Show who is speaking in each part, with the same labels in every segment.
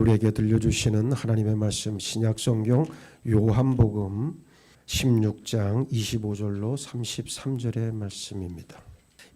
Speaker 1: 우리에게 들려주시는 하나님의 말씀 신약성경 요한복음 16장 25절로 33절의 말씀입니다.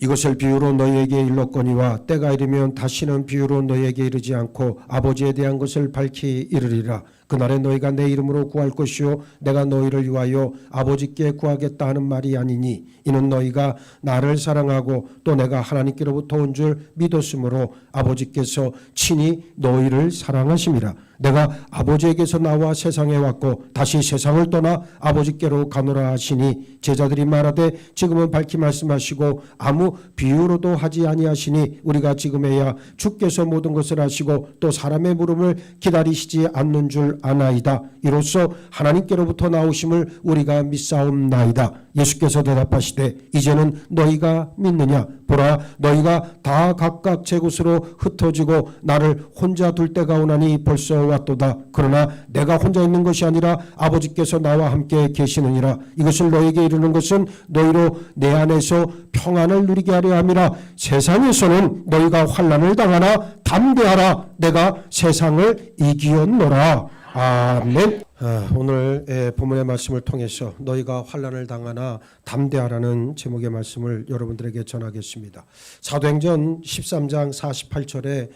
Speaker 1: 이것을 비유로 너희에게 일렀거니와 때가 이르면 다시는 비유로 너희에게 이르지 않고 아버지에 대한 것을 밝히 이르리라. 그날에 너희가 내 이름으로 구할 것이요 내가 너희를 위하여 아버지께 구하겠다 하는 말이 아니니 이는 너희가 나를 사랑하고 또 내가 하나님께로부터 온 줄 믿었으므로 아버지께서 친히 너희를 사랑하심이라. 내가 아버지에게서 나와 세상에 왔고 다시 세상을 떠나 아버지께로 가노라 하시니 제자들이 말하되 지금은 밝히 말씀하시고 아무 비유로도 하지 아니하시니 우리가 지금에야 주께서 모든 것을 아시고 또 사람의 물음을 기다리시지 않는 줄 아나이다. 이로써 하나님께로부터 나오심을 우리가 믿사옵나이다. 예수께서 대답하시되 이제는 너희가 믿느냐? 보라 너희가 다 각각 제 곳으로 흩어지고 나를 혼자 둘 때가 오나니 벌써 왔도다. 그러나 내가 혼자 있는 것이 아니라 아버지께서 나와 함께 계시느니라. 이것을 너희에게 이르는 것은 너희로 내 안에서 평안을 누리게 하려 함이라. 세상에서는 너희가 환난을 당하나 담대하라. 내가 세상을 이기었노라. 아멘. 오늘 본문의 말씀을 통해서 너희가 환난을 당하나 담대하라는 제목의 말씀을 여러분들에게 전하겠습니다. 사도행전 13장 48절에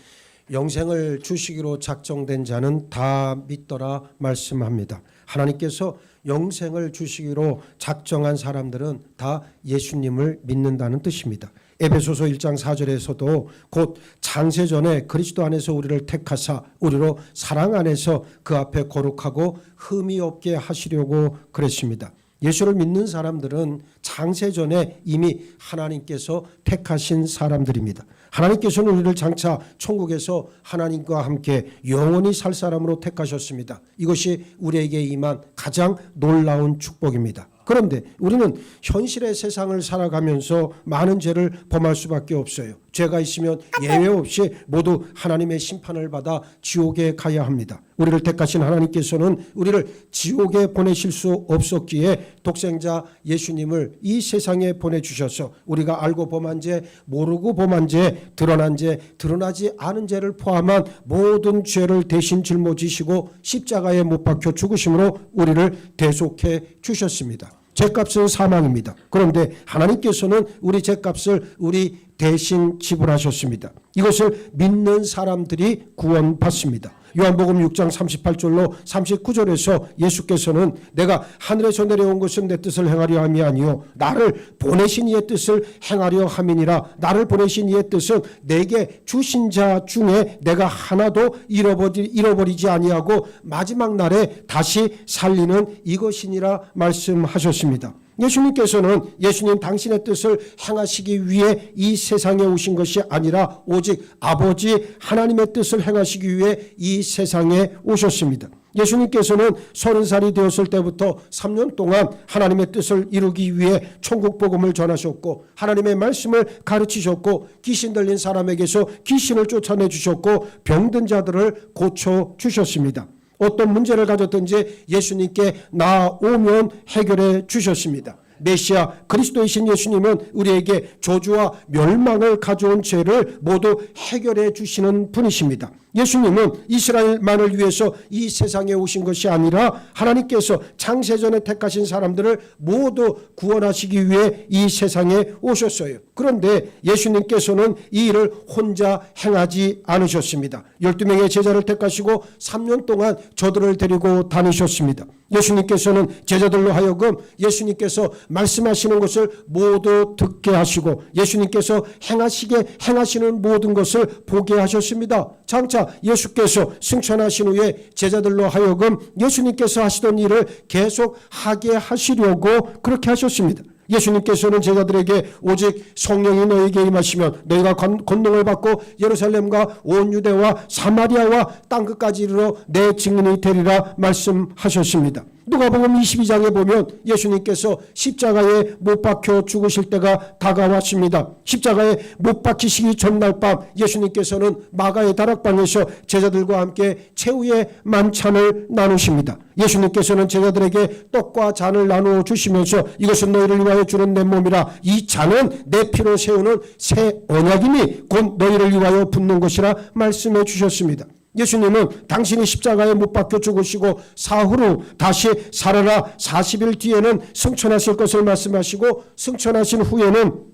Speaker 1: 영생을 주시기로 작정된 자는 다 믿더라 말씀합니다. 하나님께서 영생을 주시기로 작정한 사람들은 다 예수님을 믿는다는 뜻입니다. 에베소서 1장 4절에서도 곧 창세전에 그리스도 안에서 우리를 택하사 우리로 사랑 안에서 그 앞에 거룩하고 흠이 없게 하시려고 그랬습니다. 예수를 믿는 사람들은 창세전에 이미 하나님께서 택하신 사람들입니다. 하나님께서는 우리를 장차 천국에서 하나님과 함께 영원히 살 사람으로 택하셨습니다. 이것이 우리에게 임한 가장 놀라운 축복입니다. 그런데 우리는 현실의 세상을 살아가면서 많은 죄를 범할 수밖에 없어요. 죄가 있으면 예외 없이 모두 하나님의 심판을 받아 지옥에 가야 합니다. 우리를 택하신 하나님께서는 우리를 지옥에 보내실 수 없었기에 독생자 예수님을 이 세상에 보내주셔서 우리가 알고 범한 죄, 모르고 범한 죄, 드러난 죄, 드러나지 않은 죄를 포함한 모든 죄를 대신 짊어지시고 십자가에 못 박혀 죽으심으로 우리를 대속해 주셨습니다. 죄값은 사망입니다. 그런데 하나님께서는 우리 죄값을 우리 대신 지불하셨습니다. 이것을 믿는 사람들이 구원받습니다. 요한복음 6장 38절로 39절에서 예수께서는 내가 하늘에서 내려온 것은 내 뜻을 행하려 함이 아니요 나를 보내신 이의 뜻을 행하려 함이니라. 나를 보내신 이의 뜻은 내게 주신 자 중에 내가 하나도 잃어버리지 아니하고 마지막 날에 다시 살리는 이것이니라 말씀하셨습니다. 예수님께서는 예수님 당신의 뜻을 행하시기 위해 이 세상에 오신 것이 아니라 오직 아버지 하나님의 뜻을 행하시기 위해 이 세상에 오셨습니다. 예수님께서는 30살이 되었을 때부터 3년 동안 하나님의 뜻을 이루기 위해 천국 복음을 전하셨고 하나님의 말씀을 가르치셨고 귀신 들린 사람에게서 귀신을 쫓아내 주셨고 병든 자들을 고쳐주셨습니다. 어떤 문제를 가졌든지 예수님께 나오면 해결해 주셨습니다. 메시아 그리스도이신 예수님은 우리에게 저주와 멸망을 가져온 죄를 모두 해결해 주시는 분이십니다. 예수님은 이스라엘만을 위해서 이 세상에 오신 것이 아니라 하나님께서 창세전에 택하신 사람들을 모두 구원하시기 위해 이 세상에 오셨어요. 그런데 예수님께서는 이 일을 혼자 행하지 않으셨습니다. 12명의 제자를 택하시고 3년 동안 저들을 데리고 다니셨습니다. 예수님께서는 제자들로 하여금 예수님께서 말씀하시는 것을 모두 듣게 하시고 예수님께서 행하시는 모든 것을 보게 하셨습니다. 장차 예수께서 승천하신 후에 제자들로 하여금 예수님께서 하시던 일을 계속 하게 하시려고 그렇게 하셨습니다. 예수님께서는 제자들에게 오직 성령이 너에게 임하시면 너희가 권능을 받고 예루살렘과 온 유대와 사마리아와 땅끝까지 이르러 내 증인이 되리라 말씀하셨습니다. 누가복음 22장에 보면 예수님께서 십자가에 못 박혀 죽으실 때가 다가왔습니다. 십자가에 못 박히시기 전날 밤 예수님께서는 마가의 다락방에서 제자들과 함께 최후의 만찬을 나누십니다. 예수님께서는 제자들에게 떡과 잔을 나누어 주시면서 이것은 너희를 위하여 주는 내 몸이라. 이 잔은 내 피로 세우는 새 언약이니 곧 너희를 위하여 붓는 것이라 말씀해 주셨습니다. 예수님은 당신이 십자가에 못 박혀 죽으시고 사후로 다시 살아나 40일 뒤에는 승천하실 것을 말씀하시고 승천하신 후에는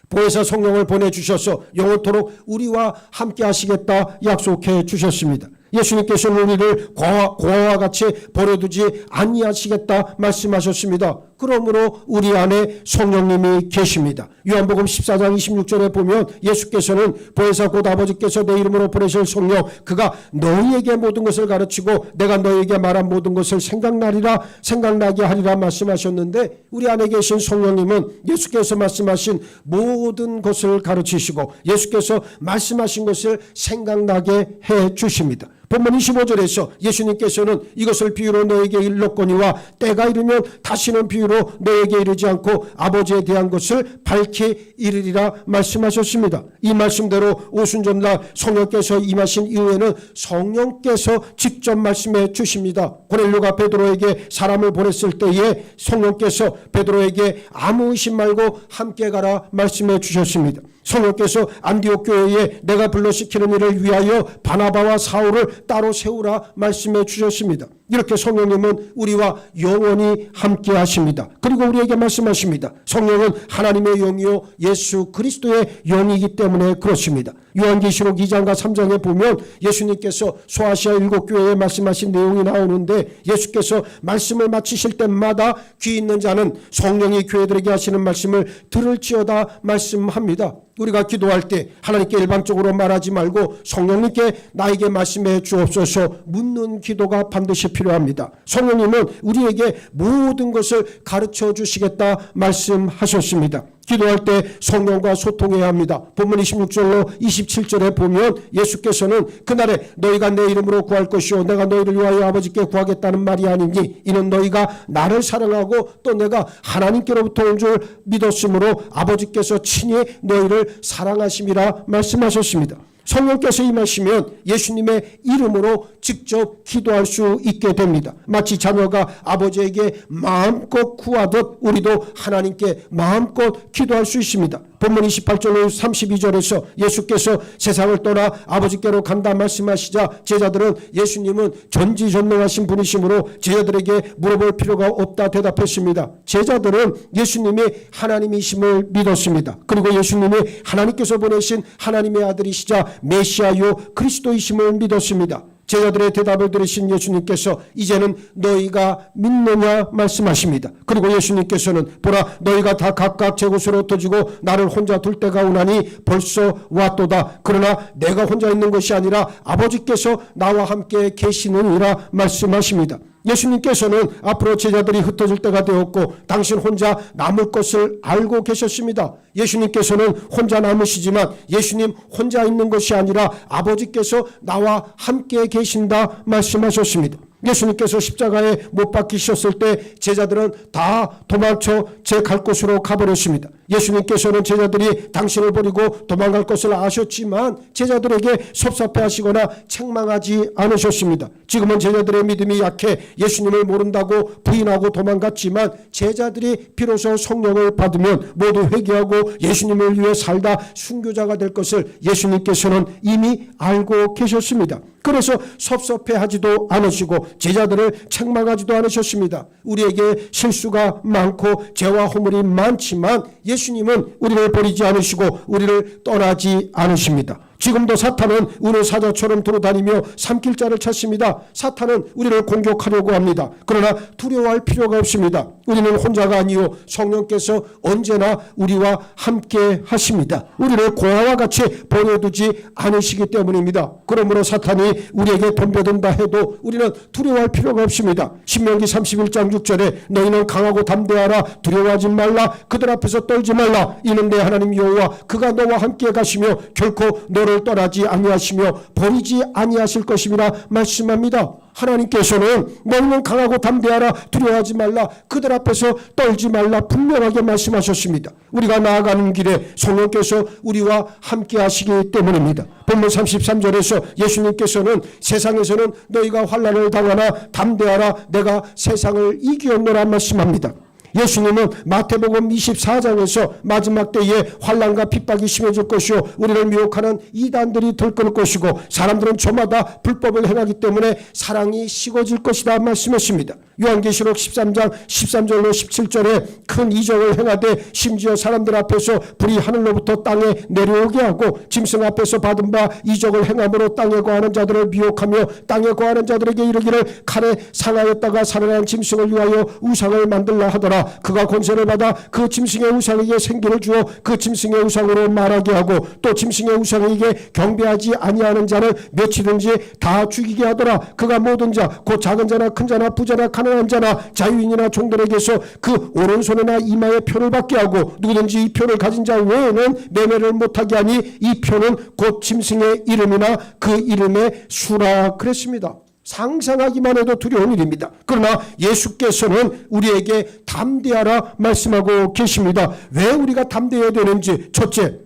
Speaker 1: 보혜사 성령을 보내주셔서 영원토록 우리와 함께 하시겠다 약속해 주셨습니다. 예수님께서는 우리를 고아와 같이 버려두지 아니하시겠다 말씀하셨습니다. 그러므로 우리 안에 성령님이 계십니다. 요한복음 14장 26절에 보면 예수께서는 보혜사 곧 아버지께서 내 이름으로 보내실 성령 그가 너희에게 모든 것을 가르치고 내가 너희에게 말한 모든 것을 생각나게 하리라 말씀하셨는데 우리 안에 계신 성령님은 예수께서 말씀하신 모든 것을 가르치시고 예수께서 말씀하신 것을 생각나게 해 주십니다. 본문 25절에서 예수님께서는 이것을 비유로 너에게 일렀거니와 때가 이르면 다시는 비유로 너에게 이르지 않고 아버지에 대한 것을 밝히 이르리라 말씀하셨습니다. 이 말씀대로 오순절날 성령께서 임하신 이후에는 성령께서 직접 말씀해 주십니다. 고넬료가 베드로에게 사람을 보냈을 때에 성령께서 베드로에게 아무 의심 말고 함께 가라 말씀해 주셨습니다. 성령께서 안디옥 교회에 내가 불러시키는 일을 위하여 바나바와 사울을 따로 세우라 말씀해 주셨습니다. 이렇게 성령님은 우리와 영원히 함께 하십니다. 그리고 우리에게 말씀하십니다. 성령은 하나님의 영이요 예수 그리스도의 영이기 때문에 그렇습니다. 요한계시록 2장과 3장에 보면 예수님께서 소아시아 7교회에 말씀하신 내용이 나오는데 예수께서 말씀을 마치실 때마다 귀 있는 자는 성령이 교회들에게 하시는 말씀을 들을지어다 말씀합니다. 우리가 기도할 때 하나님께 일방적으로 말하지 말고 성령님께 나에게 말씀해 주옵소서 묻는 기도가 반드시 필요합니다. 성령님은 우리에게 모든 것을 가르쳐 주시겠다 말씀하셨습니다. 기도할 때 성령과 소통해야 합니다. 본문 26절로 27절에 보면 예수께서는 그날에 너희가 내 이름으로 구할 것이요 내가 너희를 위하여 아버지께 구하겠다는 말이 아니니 이는 너희가 나를 사랑하고 또 내가 하나님께로부터 온 줄 믿었으므로 아버지께서 친히 너희를 사랑하심이라 말씀하셨습니다. 성령께서 임하시면 예수님의 이름으로 직접 기도할 수 있게 됩니다. 마치 자녀가 아버지에게 마음껏 구하듯 우리도 하나님께 마음껏 기도할 수 있습니다. 본문 28절로 32절에서 예수께서 세상을 떠나 아버지께로 간다 말씀하시자 제자들은 예수님은 전지전능하신 분이시므로 제자들에게 물어볼 필요가 없다 대답했습니다. 제자들은 예수님이 하나님이심을 믿었습니다. 그리고 예수님이 하나님께서 보내신 하나님의 아들이시자 메시아요 그리스도이심을 믿었습니다. 제자들의 대답을 들으신 예수님께서 이제는 너희가 믿느냐 말씀하십니다. 그리고 예수님께서는 보라 너희가 다 각각 제 곳으로 흩어지고 나를 혼자 둘 때가 오나니 벌써 왔도다. 그러나 내가 혼자 있는 것이 아니라 아버지께서 나와 함께 계시느니라 말씀하십니다. 예수님께서는 앞으로 제자들이 흩어질 때가 되었고 당신 혼자 남을 것을 알고 계셨습니다. 예수님께서는 혼자 남으시지만 예수님 혼자 있는 것이 아니라 아버지께서 나와 함께 계신다 말씀하셨습니다. 예수님께서 십자가에 못 박히셨을 때 제자들은 다 도망쳐 제 갈 곳으로 가버렸습니다. 예수님께서는 제자들이 당신을 버리고 도망갈 것을 아셨지만 제자들에게 섭섭해하시거나 책망하지 않으셨습니다. 지금은 제자들의 믿음이 약해 예수님을 모른다고 부인하고 도망갔지만 제자들이 비로소 성령을 받으면 모두 회개하고 예수님을 위해 살다 순교자가 될 것을 예수님께서는 이미 알고 계셨습니다. 그래서 섭섭해하지도 않으시고 제자들을 책망하지도 않으셨습니다. 우리에게 실수가 많고 죄와 허물이 많지만 예수님은 우리를 버리지 않으시고 우리를 떠나지 않으십니다. 지금도 사탄은 우는 사자처럼 돌아다니며 삼킬 자를 찾습니다. 사탄은 우리를 공격하려고 합니다. 그러나 두려워할 필요가 없습니다. 우리는 혼자가 아니요 성령께서 언제나 우리와 함께 하십니다. 우리를 고아와 같이 버려두지 않으시기 때문입니다. 그러므로 사탄이 우리에게 덤벼든다 해도 우리는 두려워할 필요가 없습니다. 신명기 31장 6절에 너희는 강하고 담대하라 두려워하지 말라 그들 앞에서 떨지 말라 이는 내 하나님 여호와 그가 너와 함께 가시며 결코 너를 떠나지 아니하시며 버리지 아니하실 것임이라 말씀합니다. 하나님께서는 너희는 강하고 담대하라 두려워하지 말라 그들 앞에서 떨지 말라 분명하게 말씀하셨습니다. 우리가 나아가는 길에 성령께서 우리와 함께 하시기 때문입니다. 본문 33절에서 예수님께서는 세상에서는 너희가 환난을 당하나 담대하라 내가 세상을 이기었노라 말씀합니다. 예수님은 마태복음 24장에서 마지막 때에 환난과 핍박이 심해질 것이요 우리를 미혹하는 이단들이 들끓을 것이고 사람들은 저마다 불법을 행하기 때문에 사랑이 식어질 것이다 말씀했습니다. 요한계시록 13장 13절로 17절에 큰 이적을 행하되 심지어 사람들 앞에서 불이 하늘로부터 땅에 내려오게 하고 짐승 앞에서 받은 바 이적을 행함으로 땅에 거하는 자들을 미혹하며 땅에 거하는 자들에게 이르기를 칼에 상하였다가 살아난 짐승을 위하여 우상을 만들라 하더라. 그가 권세를 받아 그 짐승의 우상에게 생기를 주어 그 짐승의 우상으로 말하게 하고 또 짐승의 우상에게 경배하지 아니하는 자를 며칠든지 다 죽이게 하더라. 그가 모든 자 곧 작은 자나 큰 자나 부자나 가난한 자나 자유인이나 종들에게서 그 오른손이나 이마에 표를 받게 하고 누구든지 이 표를 가진 자 외에는 매매를 못하게 하니 이 표는 곧 짐승의 이름이나 그 이름의 수라 그랬습니다. 상상하기만 해도 두려운 일입니다. 그러나 예수께서는 우리에게 담대하라 말씀하고 계십니다. 왜 우리가 담대해야 되는지, 첫째,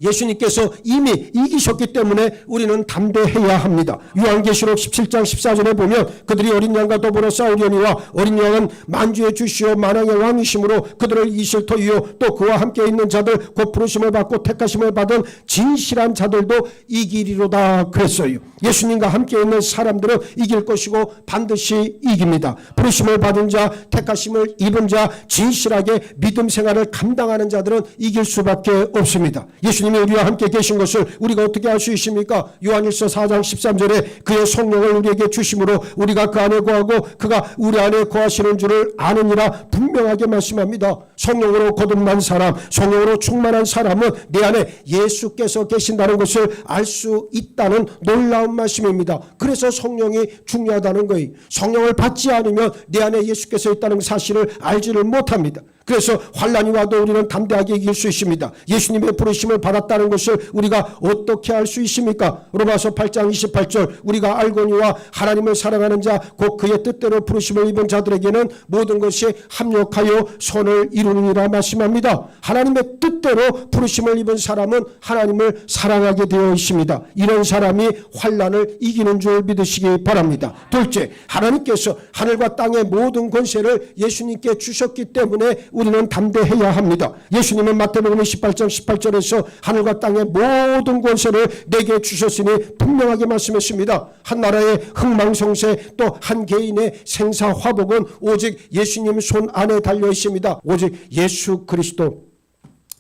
Speaker 1: 예수님께서 이미 이기셨기 때문에 우리는 담대해야 합니다. 요한계시록 17장 14절에 보면 그들이 어린 양과 더불어 싸우려니와 어린 양은 만주의 주시오 만왕의 왕이심으로 그들을 이실 터이요 또 그와 함께 있는 자들 곧 부르심을 받고 택하심을 받은 진실한 자들도 이기리로다 그랬어요. 예수님과 함께 있는 사람들은 이길 것이고 반드시 이깁니다. 부르심을 받은 자, 택하심을 입은 자, 진실하게 믿음 생활을 감당하는 자들은 이길 수밖에 없습니다. 예수님이 우리와 함께 계신 것을 우리가 어떻게 알 수 있습니까? 요한일서 4장 13절에 그의 성령을 우리에게 주심으로 우리가 그 안에 거하고 그가 우리 안에 거하시는 줄을 아느니라 분명하게 말씀합니다. 성령으로 거듭난 사람, 성령으로 충만한 사람은 내 안에 예수께서 계신다는 것을 알 수 있다는 놀라운 말씀입니다. 그래서 성령이 중요하다는 거예요. 성령을 받지 않으면 내 안에 예수께서 있다는 사실을 알지를 못합니다. 그래서 환난이 와도 우리는 담대하게 이길 수 있습니다. 예수님의 부르심을 받았다는 것을 우리가 어떻게 알 수 있습니까? 로마서 8장 28절 우리가 알거니와 하나님을 사랑하는 자 곧 그의 뜻대로 부르심을 입은 자들에게는 모든 것이 합력하여 선을 이루느니라 말씀합니다. 하나님의 뜻대로 부르심을 입은 사람은 하나님을 사랑하게 되어 있습니다. 이런 사람이 환난을 이기는 줄 믿으시기 바랍니다. 둘째, 하나님께서 하늘과 땅의 모든 권세를 예수님께 주셨기 때문에 우리는 담대해야 합니다. 예수님은 마태복음 28장 18절에서 하늘과 땅의 모든 권세를 내게 주셨으니 분명하게 말씀했습니다. 한 나라의 흥망성쇠 또 한 개인의 생사화복은 오직 예수님 손 안에 달려 있습니다. 오직 예수 그리스도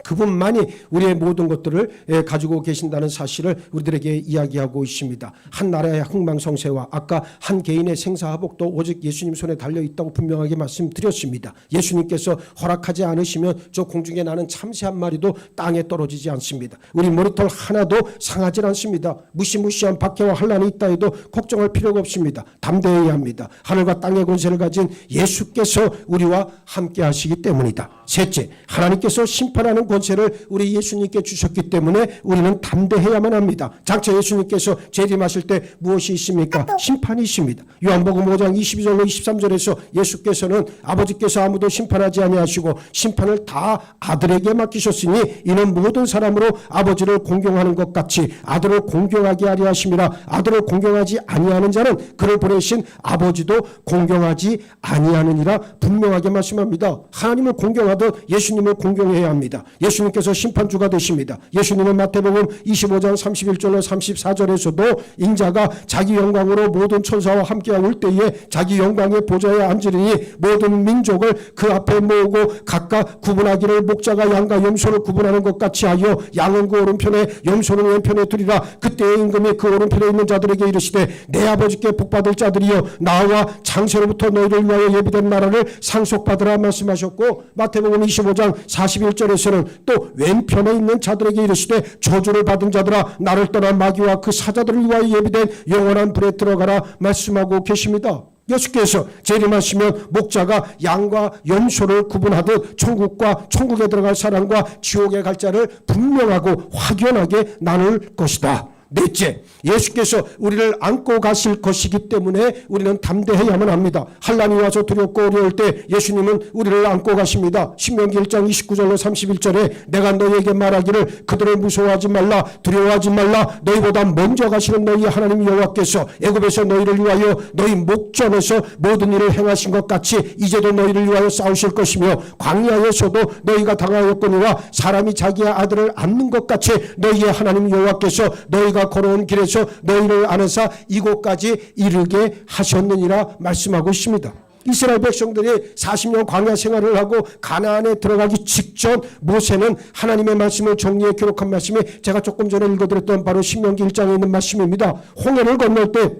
Speaker 1: 그분만이 우리의 모든 것들을 가지고 계신다는 사실을 우리들에게 이야기하고 있습니다. 한 나라의 흥망성쇠와 아까 한 개인의 생사화복도 오직 예수님 손에 달려있다고 분명하게 말씀드렸습니다. 예수님께서 허락하지 않으시면 저 공중에 나는 참새 한 마리도 땅에 떨어지지 않습니다. 우리 머리털 하나도 상하지 않습니다. 무시무시한 박해와 환난이 있다 해도 걱정할 필요가 없습니다. 담대해야 합니다. 하늘과 땅의 권세를 가진 예수께서 우리와 함께 하시기 때문이다. 셋째, 하나님께서 심판하는 권세를 우리 예수님께 주셨기 때문에 우리는 담대해야만 합니다. 장차 예수님께서 재림하실 때 무엇이 있습니까? 심판이 있습니다. 요한복음 5장 22절로 23절에서 예수께서는 아버지께서 아무도 심판하지 아니하시고 심판을 다 아들에게 맡기셨으니 이는 모든 사람으로 아버지를 공경하는 것 같이 아들을 공경하게 하려 하심이라. 아들을 공경하지 아니하는 자는 그를 보내신 아버지도 공경하지 아니하느니라 분명하게 말씀합니다. 하나님을 공경하듯 예수님을 공경해야 합니다. 예수님께서 심판주가 되십니다. 예수님은 마태복음 25장 31절로 34절에서도 인자가 자기 영광으로 모든 천사와 함께 올 때에 자기 영광의 보좌에 앉으리니 모든 민족을 그 앞에 모으고 각각 구분하기를 목자가 양과 염소를 구분하는 것 같이 하여 양은 그 오른편에 염소는 왼편에 두리라. 그때의 임금이 그 오른편에 있는 자들에게 이르시되 내 아버지께 복받을 자들이여 나와 창세로부터 너희를 위하여 예비된 나라를 상속받으라 말씀하셨고 마태복음 25장 41절에서는 또 왼편에 있는 자들에게 이르시되 저주를 받은 자들아 나를 떠난 마귀와 그 사자들을 위하여 예비된 영원한 불에 들어가라 말씀하고 계십니다. 예수께서 재림하시면 목자가 양과 염소를 구분하듯 천국과 천국에 들어갈 사람과 지옥에 갈 자를 분명하고 확연하게 나눌 것이다. 넷째, 예수께서 우리를 안고 가실 것이기 때문에 우리는 담대해야만 합니다. 환난이 와서 두렵고 어려울 때 예수님은 우리를 안고 가십니다. 신명기 1장 29절로 31절에 내가 너희에게 말하기를 그들을 무서워하지 말라, 두려워하지 말라. 너희보다 먼저 가시는 너희 하나님 여호와께서 애굽에서 너희를 위하여 너희 목전에서 모든 일을 행하신 것 같이 이제도 너희를 위하여 싸우실 것이며 광야에서도 너희가 당하였거니와 사람이 자기의 아들을 안는 것 같이 너희의 하나님 여호와께서 너희가 걸어온 길에서 너희를 안으사 이곳까지 이르게 하셨느니라 말씀하고 있습니다. 이스라엘 백성들이 40년 광야 생활을 하고 가나안에 들어가기 직전 모세는 하나님의 말씀을 정리해 기록한 말씀이 제가 조금 전에 읽어드렸던 바로 신명기 1장에 있는 말씀입니다. 홍해를 건널 때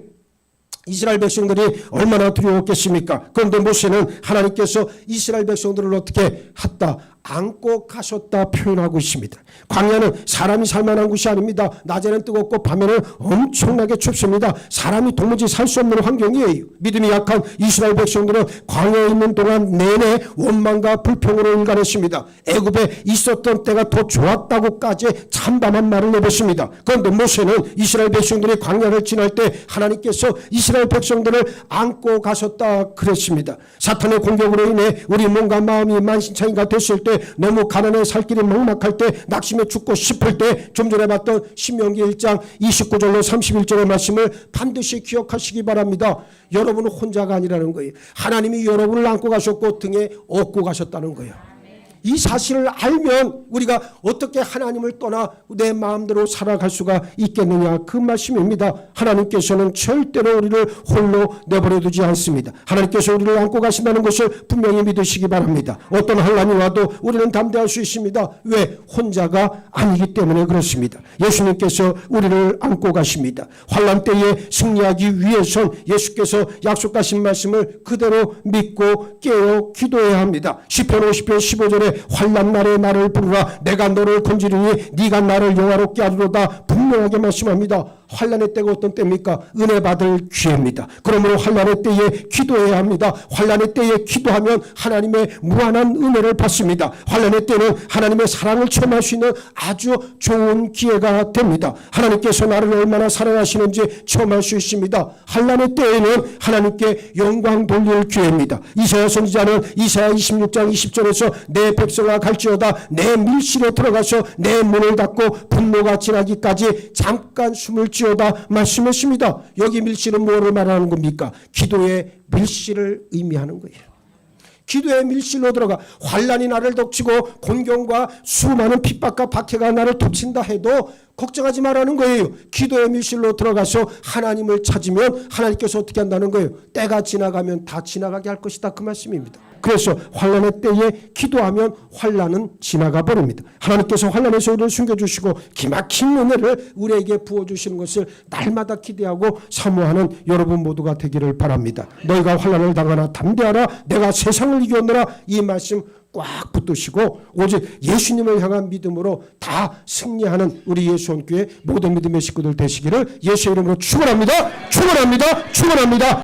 Speaker 1: 이스라엘 백성들이 얼마나 두려웠겠습니까? 그런데 모세는 하나님께서 이스라엘 백성들을 어떻게 했다? 안고 가셨다 표현하고 있습니다. 광야는 사람이 살만한 곳이 아닙니다. 낮에는 뜨겁고 밤에는 엄청나게 춥습니다. 사람이 도무지 살 수 없는 환경이에요. 믿음이 약한 이스라엘 백성들은 광야에 있는 동안 내내 원망과 불평으로 일관했습니다. 애굽에 있었던 때가 더 좋았다고까지 참담한 말을 내뱉습니다. 그런데 모세는 이스라엘 백성들이 광야를 지날 때 하나님께서 이스라엘 백성들을 안고 가셨다 그랬습니다. 사탄의 공격으로 인해 우리 몸과 마음이 만신창이가 됐을 때, 너무 가난해 살 길이 막막할 때, 낙심해 죽고 싶을 때, 좀 전에 봤던 신명기 1장 29절로 31절의 말씀을 반드시 기억하시기 바랍니다. 여러분은 혼자가 아니라는 거예요. 하나님이 여러분을 안고 가셨고 등에 업고 가셨다는 거예요. 이 사실을 알면 우리가 어떻게 하나님을 떠나 내 마음대로 살아갈 수가 있겠느냐, 그 말씀입니다. 하나님께서는 절대로 우리를 홀로 내버려 두지 않습니다. 하나님께서 우리를 안고 가신다는 것을 분명히 믿으시기 바랍니다. 어떤 환난이 와도 우리는 담대할 수 있습니다. 왜? 혼자가 아니기 때문에 그렇습니다. 예수님께서 우리를 안고 가십니다. 환난 때에 승리하기 위해선 예수께서 약속하신 말씀을 그대로 믿고 깨어 기도해야 합니다. 시편 50편 15절에 환난 날에 나를 부르라, 내가 너를 건지리니 네가 나를 영화롭게 하리로다 분명하게 말씀합니다. 환난의 때가 어떤 때입니까? 은혜 받을 기회입니다. 그러므로 환난의 때에 기도해야 합니다. 환난의 때에 기도하면 하나님의 무한한 은혜를 받습니다. 환난의 때는 하나님의 사랑을 체험할 수 있는 아주 좋은 기회가 됩니다. 하나님께서 나를 얼마나 사랑하시는지 체험할 수 있습니다. 환난의 때에는 하나님께 영광 돌릴 기회입니다. 이사야 선지자는 이사야 26장 20절에서 내 백성아 갈지어다 내 밀실에 들어가서 내 문을 닫고 분노가 지나기까지 잠깐 숨을 지어다 말씀했습니다. 여기 밀실은 뭐를 말하는 겁니까? 기도의 밀실을 의미하는 거예요. 기도의 밀실로 들어가 환난이 나를 덮치고 곤경과 수많은 핍박과 박해가 나를 덮친다 해도 걱정하지 말라는 거예요. 기도의 밀실로 들어가서 하나님을 찾으면 하나님께서 어떻게 한다는 거예요? 때가 지나가면 다 지나가게 할 것이다, 그 말씀입니다. 그래서 환난의 때에 기도하면 환난은 지나가 버립니다. 하나님께서 환난에서 우리를 숨겨주시고 기막힌 은혜를 우리에게 부어주시는 것을 날마다 기대하고 사모하는 여러분 모두가 되기를 바랍니다. 너희가 환난을 당하나 담대하라, 내가 세상을 이겼노라, 이 말씀 꽉 붙드시고 오직 예수님을 향한 믿음으로 다 승리하는 우리 예수원교회 모든 믿음의 식구들 되시기를 예수의 이름으로 축원합니다. 축원합니다. 축원합니다.